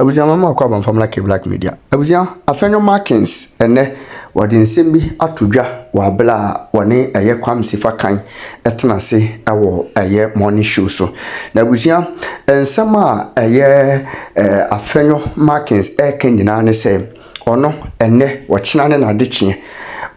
Abuzia mama kwa ban famla ke black media. Abuzia Afenyo Markins ene wode nsem bi atodwa wa bla wone eye kwamsifa kan etena se ewo eye morning show so. Na abuzia nsem a eye Afenyo Markins kendina ne se ono ene wochina ne na deche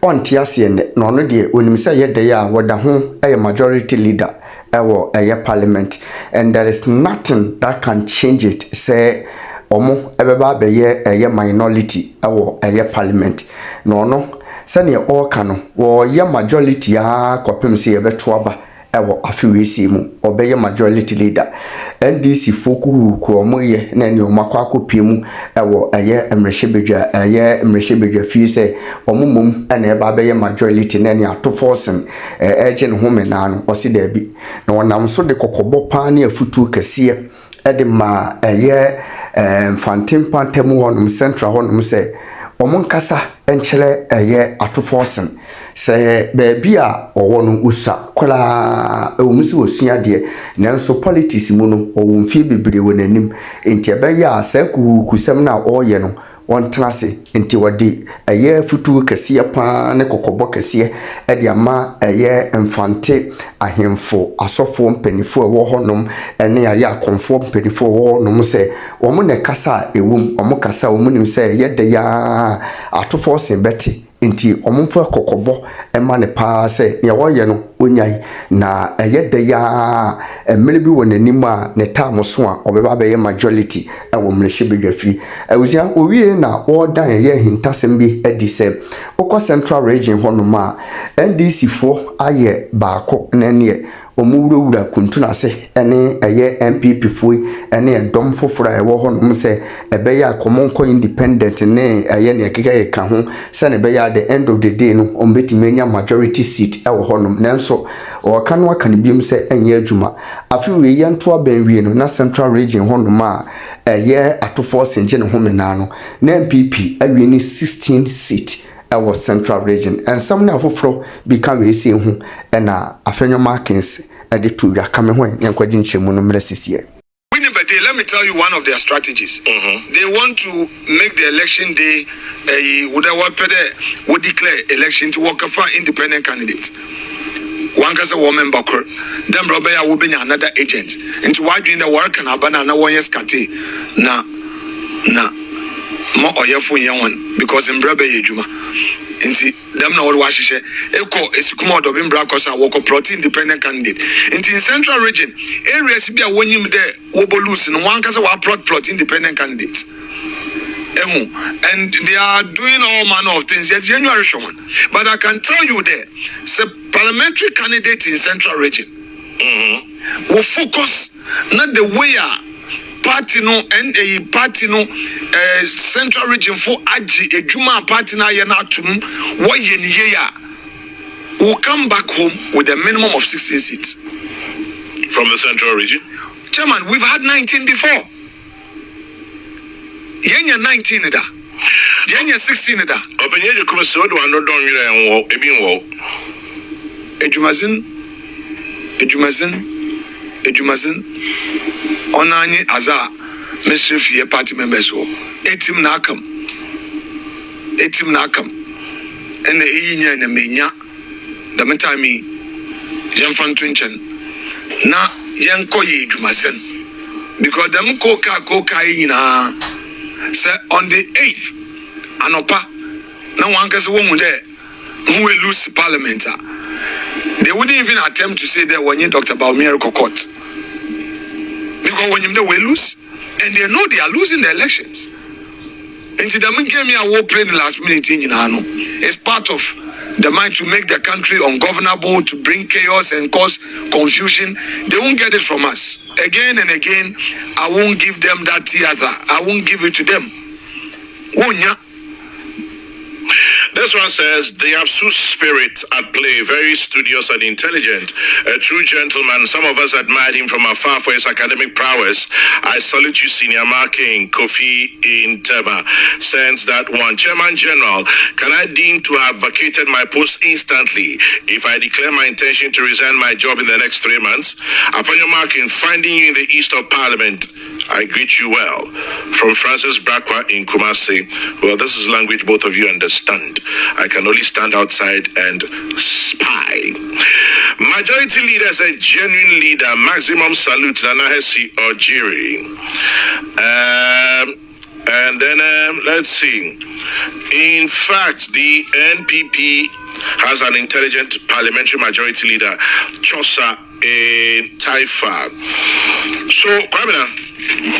onti ase ne no no de onimisa ye de ya woda ho eye majority leader ewo eye parliament, and there is nothing that can change it. Say omo ebeba beye eye minority ewo eye parliament no no sane all kano wo ye majority ya kwapem se ye beto aba ewo afiwesi mu obeye majority leader NDC foku ku omo ye na ne omakwa akopiem ewo eye emrehebedwa fi se omo mom na eba beye majority na ne Atto Forson agent home na no osi da bi na wonam so de kokobo pa na afutu kase edema eye Fantin Pantemu honum central honum se omun kasa enchere eye Atto Forson se beebi a owo no usa kwala ewumusi osua de nanso politics mu no owumfie bebre wonanim enti ebeya se kusem na oye no wontrase enti wodi eye futu kase pa ne kokobo kase ede ama eye mfante ahemfo asofo mpanifo ewo honom ene aya akonfo mpanifo ewo honom se omo ne kasa ewum omo kasa omunim se yede ya Atto Forson beti enti omumfa kokobo ema ne pa se ne woye no onyai na yede ya emere bi wonanim a ne time so a obeba be majority ewo mrehebedwa fi awusia owie na order ye hintasem bi edi se okọ central region honoma NDC fo aye baako na ne omuwura kuntuna se ene eye MPP foi ene dom foforo ewo honom se ebeya komonko independent ne eye ne keke ka ho se ne beya the end of the day no ombeti menya majority seat ewo honom nanso o kanu aka ne biem se enye adwuma afi we ye nto abanwie no na central region honom a eye Atto Forson nje ne home na no na MPP awie ni 16 seat our central region, and some now for become a see who and Afenyo Markins at the two are coming when young Quadrin Chemuno this year. Let me tell you one of their strategies. They want to make the election day would declare election to work for independent candidates. One case a woman backer, then Robert will be another agent. Into why doing the work and Abana 1 year scatty. Na mo oyefo yan because in brebe yejuma nti dem na wo wahye eko esikuma odo bin bra kosa wo ko protein independent candidate nti in central region areas bi a wonyim de wo bolus no wan kasa wa plot independent candidate and they are doing all manner of things yet January showman, but I can tell you there say parliamentary candidate in central region will focus not the way party no and a party no central region for aji ejuma party na yana tum what ye will come back home with a minimum of 16 seats from the central region. Chairman, we've had 19 before. Yenya 19 da. Yenya 16 da. Openye de kumasi odo ano don yire enwo ebin wo. Ejumazin onani aza mesrefi party members wo etim na akam ene yinya na menya da metami yemfantu nchen na yenko ye ejumazin because them koka yina say on the 8th anopa na wan kase wo mu there who will lose parliament. They wouldn't even attempt to say that when you Dr. Baumir Kokot. Because when you will lose, and they know they are losing the elections. And to them gave me a war playing the last minute in Hano. It's part of the mind to make the country ungovernable, to bring chaos and cause confusion. They won't get it from us. Again and again, I won't give them that theater. I won't give it to them. That's one says, the Absu spirit at play, very studious and intelligent, a true gentleman. Some of us admired him from afar for his academic prowess. I salute you, Senior Markin. Kofi in Tema sends that one. Chairman General, can I deem to have vacated my post instantly if I declare my intention to resign my job in the next 3 months? Afenyo Markin, finding you in the east of Parliament, I greet you well. From Francis Brakwa in Kumasi. Well, this is language both of you understand. I can only stand outside and spy. Majority leader is a genuine leader. Maximum salute, Nanahesi Ojiri. And then let's see. In fact, the NPP has an intelligent parliamentary majority leader, Chosa Taifa. So, Kwamina,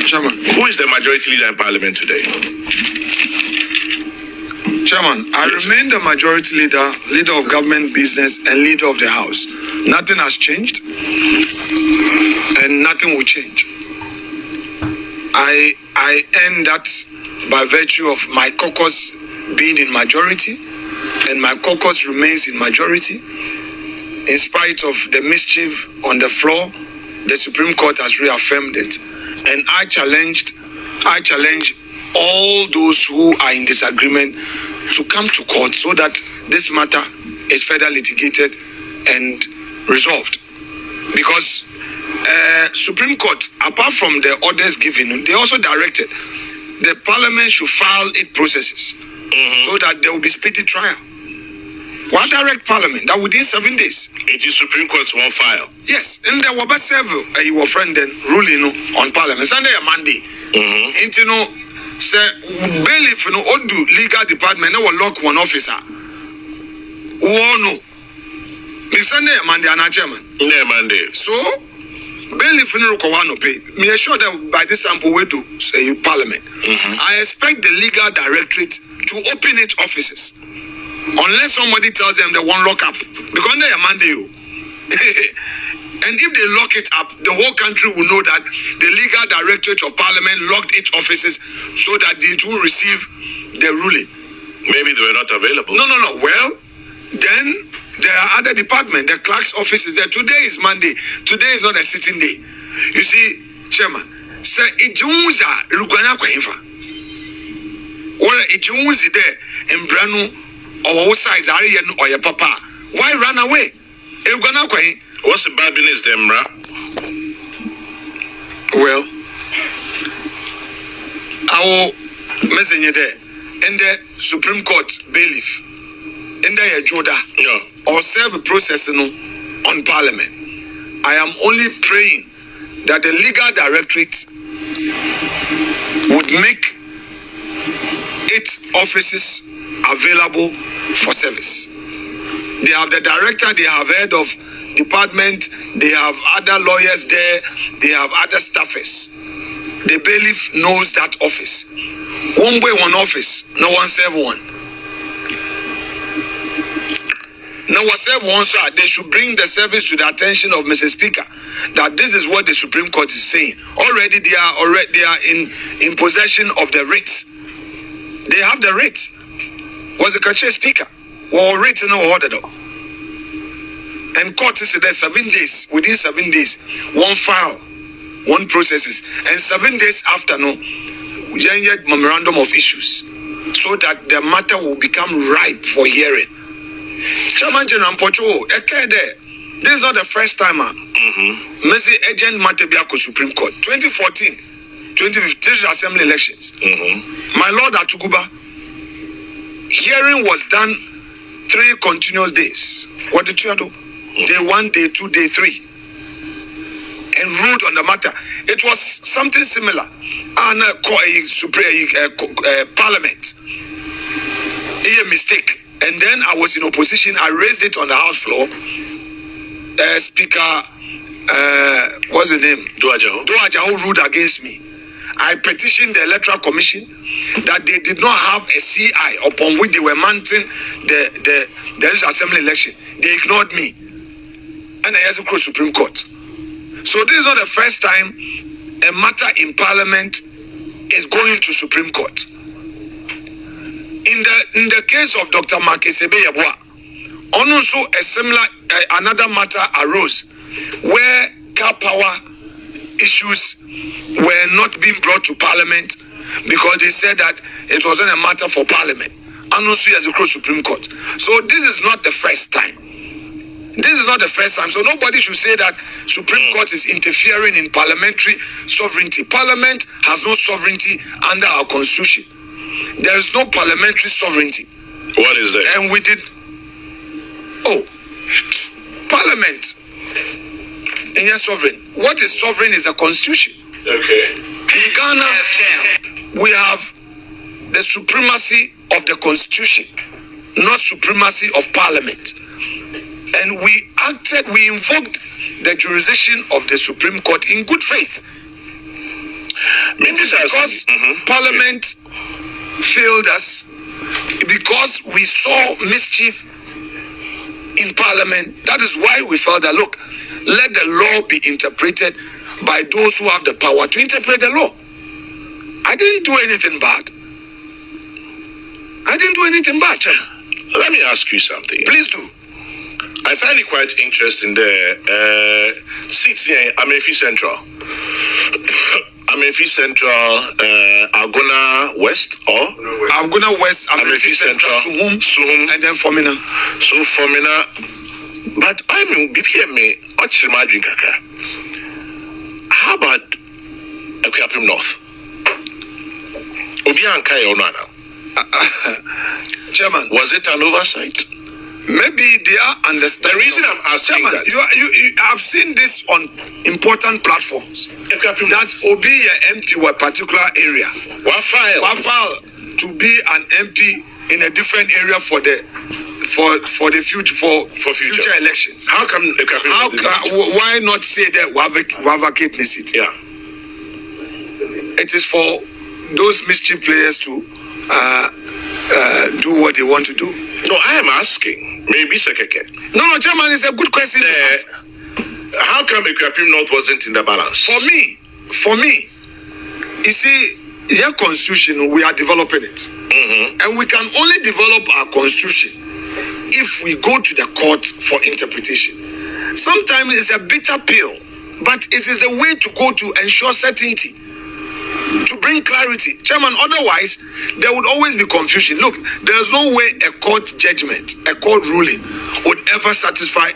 Chairman, who is the majority leader in Parliament today? Chairman, I remain the majority leader, leader of government business, and leader of the House. Nothing has changed, and nothing will change. I earn that by virtue of my caucus being in majority, and my caucus remains in majority. In spite of the mischief on the floor, the Supreme Court has reaffirmed it. And I challenge all those who are in disagreement to come to court so that this matter is further litigated and resolved. Because Supreme Court, apart from the orders given, they also directed the Parliament should file its processes so that there will be speedy trial. One direct Parliament that within 7 days. It is Supreme Court's one file. Yes, and there were several your friend then ruling on Parliament. Sunday and Monday. And you know, say bailiff no odu legal department no lock one officer. No. The Sunday and Monday and chairman. Yeah, Monday. So bailiff no ko one pay. Me assure that by this sample way to say Parliament. I expect the legal directorate to open its offices. Unless somebody tells them they won't lock up. Because they are Monday. And if they lock it up, the whole country will know that the legal directorate of Parliament locked its offices so that they will receive the ruling. Maybe they were not available. No. Well, then there are other departments. The clerk's office is there. Today is Monday. Today is not a sitting day. You see, Chairman, say Ijunza Rugana Kwainfa. Well, Ijunzi there in Branu. Or sides are you or your papa? Why run away? What's the bad business, them, Well, our messenger there in the Supreme Court bailiff in the Joda or serve a process on Parliament. I am only praying that the legal directorate would make its offices available for service. They have the director, they have head of department, they have other lawyers there, they have other staffers. The bailiff knows that office. One way, one office, no one serve one. No one serve one, so they should bring the service to the attention of Mr. Speaker that this is what the Supreme Court is saying. Already they are in possession of the writ. They have the writ. Was the country speaker or written or ordered? And court is there 7 days. Within 7 days, one file, one processes, and 7 days after yet memorandum of issues, so that the matter will become ripe for hearing. Chairman General Pocho, this is not the first time. Messi agent Matebiako Supreme Court 2014, 2015 Assembly elections. My Lord Atuguba. Hearing was done 3 continuous days. What did you do? Day 1, day 2, day 3. And ruled on the matter. It was something similar. And Parliament. A mistake. And then I was in opposition. I raised it on the House floor. Speaker, what's the name? Duajaho ruled against me. I petitioned the Electoral Commission that they did not have a CI upon which they were mounting the Assembly election. They ignored me. And I asked the Supreme Court. So this is not the first time a matter in Parliament is going to Supreme Court. In in the case of Dr. Markin, also a similar another matter arose where car power issues were not being brought to Parliament because they said that it wasn't a matter for Parliament, and also as a cross Supreme Court. So this is not the first time. This is not the first time. So nobody should say that Supreme Court is interfering in parliamentary sovereignty. Parliament has no sovereignty under our constitution. There is no parliamentary sovereignty. What is that? And we did. Oh, Parliament. And yes, sovereign. What is sovereign is a constitution. Okay. In Ghana, we have the supremacy of the constitution, not supremacy of Parliament. And we invoked the jurisdiction of the Supreme Court in good faith. Because Parliament failed us, because we saw mischief in Parliament. That is why we felt that, look, let the law be interpreted by those who have the power to interpret the law. I didn't do anything bad. Chairman. Let me ask you something. Please do. I find it quite interesting there. Seats near Amenfi Central. Amenfi Central, Algona West, or? Algona West, Amenfi Central, Suhum, and then Formina. So Formina. But I mean, BPM, how about Equiapim North? Obiankai or Nana? Chairman. Was it an oversight? Maybe they are understanding. The reason I'm asking Chairman, that you have seen this on important platforms. That Obi MP were a particular area. One file to be an MP in a different area for the future elections. How come? Why not say that Wavakate seat? Yeah. It is for those mischief players to do what they want to do. No, I am asking. Maybe Sekeke. No, Chairman, it's a good question to ask. How come Equiapim North wasn't in the balance? For me, you see, your constitution, we are developing it. And we can only develop our constitution if we go to the court for interpretation. Sometimes it's a bitter pill, but it is a way to go to ensure certainty, to bring clarity. Chairman, otherwise, there would always be confusion. Look, there's no way a court judgment, a court ruling would ever satisfy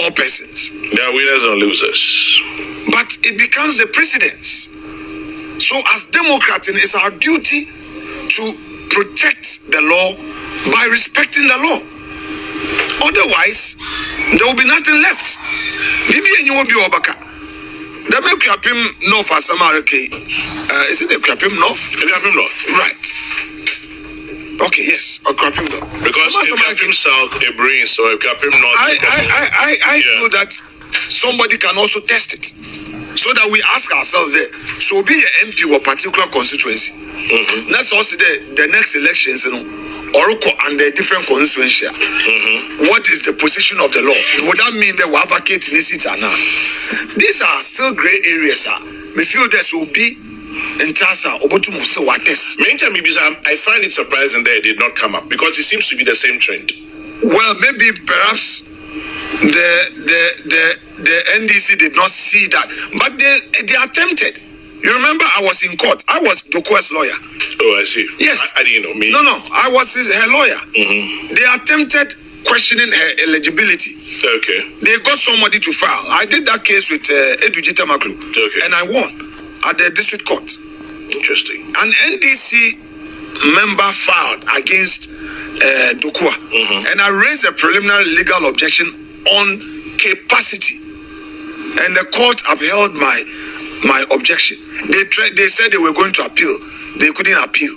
all persons. There are winners and losers. But it becomes a precedence. So as Democrats, it's our duty to protect the law by respecting the law. Otherwise, there will be nothing left. Maybe you will be Obaka. The Equiapim North as America. Is it Equiapim North? Equiapim North. Right. Okay, yes. Equiapim North. Because Equiapim South, Ebrin, so Equiapim North. I feel that somebody can also test it. So that we ask ourselves there. So be an MP or particular constituency. That's also the next elections, Oroko and the different constituency. What is the position of the law? Would that mean that we have vacated this seat or not? These are still gray areas. Me feel this will be in Tasa or to Musawa test. Meantime, I find it surprising that it did not come up because it seems to be the same trend. Well, maybe perhaps the NDC did not see that, but they attempted. You remember I was in court. I was Dokua's lawyer. Oh, I see. Yes. I didn't know. Me. No, I was her lawyer. They attempted questioning her eligibility. Okay. They got somebody to file. I did that case with Edujita Maklu. Okay. And I won at the district court. Interesting. An NDC member filed against Dokua. And I raised a preliminary legal objection on capacity. And the court upheld my objection. They said they were going to appeal. They couldn't appeal.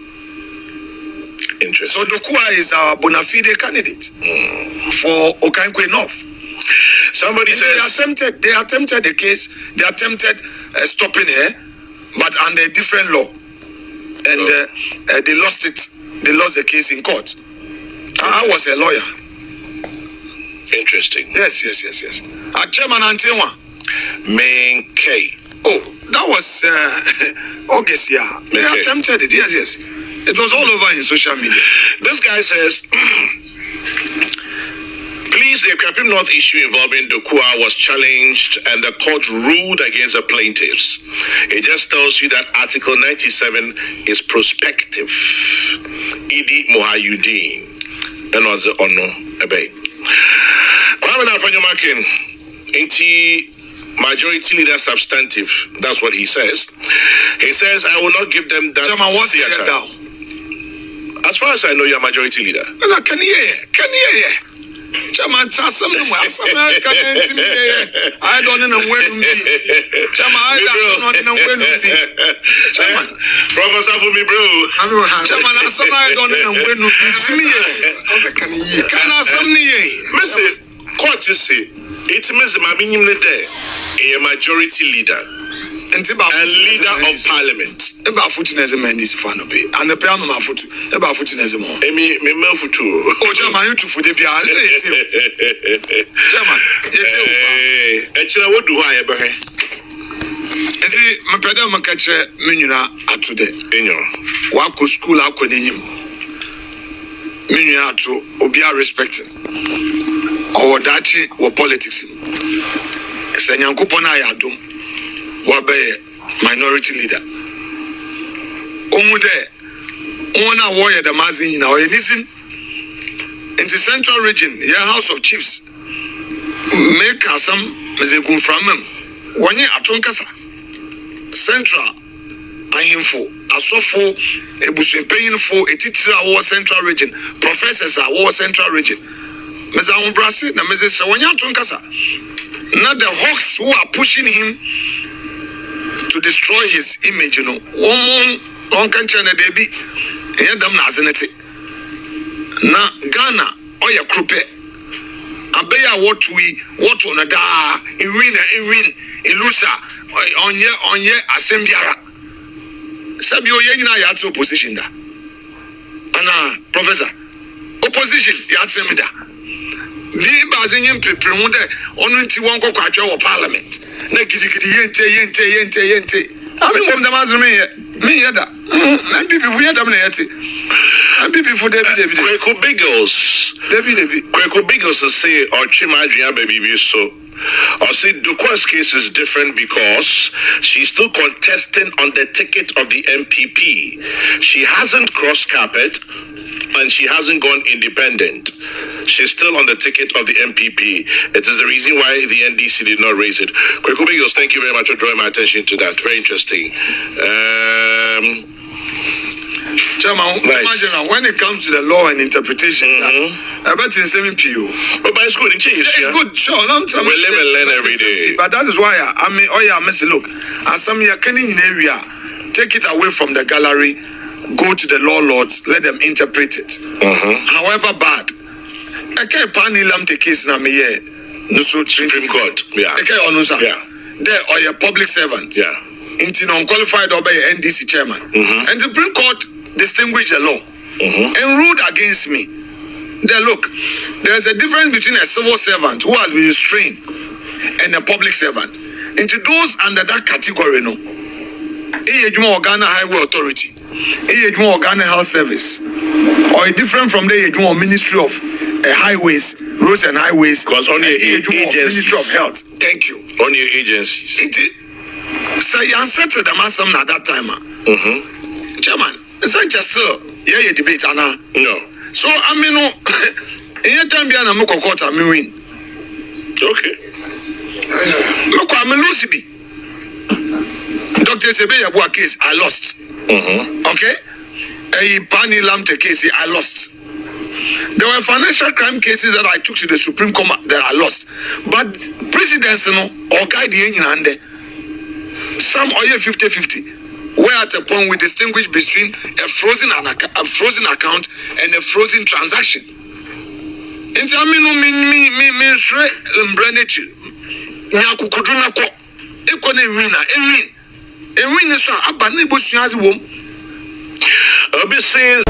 Interesting. So Dokua is our bona fide candidate for Okankwe North. Somebody says they attempted the case. They attempted stopping her, but under a different law, and they lost it. They lost the case in court. I was a lawyer. Interesting. Yes. Chairman Antewa. Main K. Oh, that was August, yeah. They attempted it, yes. It was all over in social media. This guy says, please, the Kapim North issue involving Dokua was challenged and the court ruled against the plaintiffs. It just tells you that Article 97 is prospective. Idi Mohayudin. And what's the honor? Afenyo Markin, majority leader substantive. That's what he says. He says, I will not give them that theater. As far as I know, you're majority leader. Can you hear? Chairman, I don't know where to be. Chairman, I don't know where to be. Chairman, Professor for me, bro. Chairman, I don't know where to be. Can I some Listen, court is say, it means my minimum day, a majority leader. And leader of parliament. About footing as a man is fan of it. And the piano foot about footing as a man. Me for two. Oh, Chairman, you two for the piano. Chairman, actually, what do I ever hear? I see, my brother, my catcher, Minuna, Atto de. Wako school, I could in him. Minuna to Obia respected. Or Dachi or politics. Senyankupona Yadum. Wabe minority leader. Omude, Ona warrior the Mazin now. Listen, in the central region, your House of Chiefs, make some Mezekun from him. One year at Tonkasa Central, I him for a so for a bush paying for a teacher war central region, professors are war central region. Mezan Brasi, the Mezes Sawanya Tonkasa. Not the hawks who are pushing him to destroy his image, you know. One can channel they be here damn nazinity. Na Ghana or your croupe. Abeya what on a da in Ilusa on ye assembliara. Sabio Yena Yatsu opposition da. Anna Professor opposition Yatsemida. Be bazin premude on 21 kwa Parliament. Yente. I mean, the master me yada. And people for yada me. And people for Debbie. Kweko Bigos say, or Chimadria baby so. Or say Duqua's case is different because she's still contesting on the ticket of the MPP. She hasn't crossed carpet. And she hasn't gone independent. She's still on the ticket of the MPP. It is the reason why the NDC did not raise it. Kweko Bigos, thank you very much for drawing my attention to that. Very interesting. Chairman, imagine when it comes to the law and interpretation, I bet in semi PU. But it's good in change. It's good, sure. We live and learn every day. But that is why I mean, look, as some are in area, take it away from the gallery. Go to the law lords, let them interpret it. However bad. I can't panilam the case na me no so Supreme Court. Yeah. Yeah. There or your public servant. Yeah. Into non-qualified or by NDC chairman. And the Supreme Court distinguished the law and ruled against me. There, look, there's a difference between a civil servant who has been restrained and a public servant. Into those under that category, no. Ghana Highway Authority. Ghana Health Service, or different from the Ministry of Highways, Roads and Highways, because only agencies. Ministry of Health. Thank you. Only agencies. So you answered to the man some at that time. Chairman, it's not just you debate, Anna. No. So I mean, no. In your time, I'm a court, I win. Okay. Look, I'm a Lucy. Dr. Sebeya case, I lost. Okay? A Pani Lamte case, I lost. There were financial crime cases that I took to the Supreme Court that I lost. But precedents, or guide the engine under some oil 50-50. We're at a point we distinguish between a frozen account and a frozen transaction. Into I mean, me, straight Mbrenechi. Nyakukuduna ko. Ekone winner, a win is a banner bush as a womb. I'll be saying.